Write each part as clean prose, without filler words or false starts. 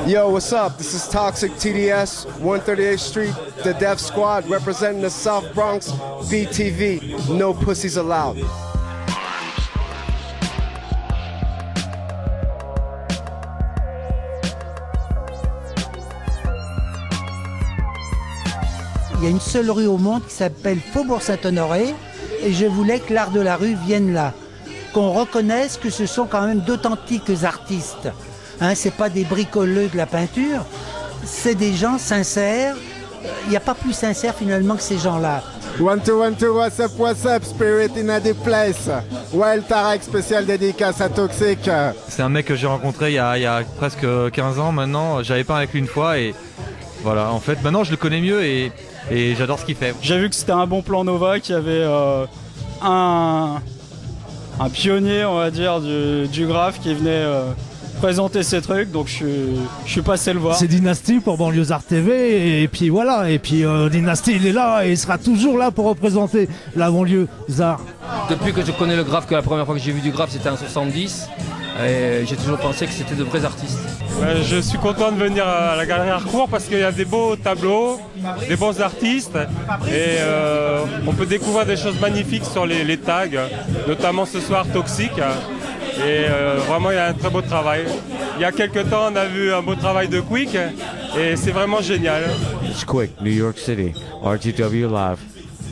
Yo, what's up? This is Toxic TDS, 138th Street, the Death Squad, representing the South Bronx, BTV, no pussies allowed. Il y a une seule rue au monde qui s'appelle Faubourg Saint-Honoré et je voulais que l'art de la rue vienne là. Qu'on reconnaisse que ce sont quand même d'authentiques artistes. Hein, c'est pas des bricoleux de la peinture, c'est des gens sincères. Il n'y a pas plus sincère finalement que ces gens-là. 1212, what's up, spirit in a deep place. Wild Tarek, spécial dédicace à Toxic. C'est un mec que j'ai rencontré il y a presque 15 ans maintenant. J'avais peint avec lui une fois et voilà, en fait maintenant je le connais mieux et j'adore ce qu'il fait. J'ai vu que c'était un bon plan Nova, qu'il y avait un pionnier, on va dire, du graphe qui venait présenter ses trucs, donc je suis passé le voir. C'est Dynasty pour Banlieusards TV, et puis voilà, et puis Dynasty il est là et il sera toujours là pour représenter la Banlieusards. Depuis que je connais le graphe, que la première fois que j'ai vu du graphe c'était en 70, et j'ai toujours pensé que c'était de vrais artistes. Je suis content de venir à la Galerie Harcourt parce qu'il y a des beaux tableaux, des bons artistes et on peut découvrir des choses magnifiques sur les tags, notamment ce soir Toxic. Et vraiment il y a un très beau travail. Il y a quelques temps on a vu un beau travail de Quick et c'est vraiment génial. It's Quick, New York City, RTW Live.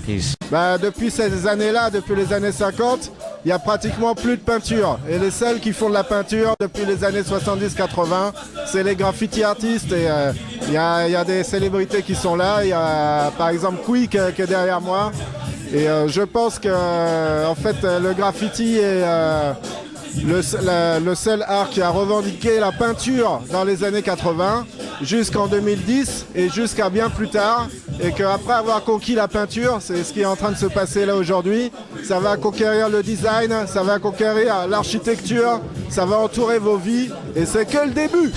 Peace. Depuis ces années-là, depuis les années 50, il n'y a pratiquement plus de peinture. Et les seuls qui font de la peinture depuis les années 70-80, c'est les graffiti artistes. Et il y a des célébrités qui sont là. Il y a par exemple Quick qui est derrière moi. Et je pense que en fait, le graffiti est le seul art qui a revendiqué la peinture dans les années 80 jusqu'en 2010 et jusqu'à bien plus tard, et qu'après avoir conquis la peinture, c'est ce qui est en train de se passer là aujourd'hui, ça va conquérir le design, ça va conquérir l'architecture, ça va entourer vos vies et c'est que le début.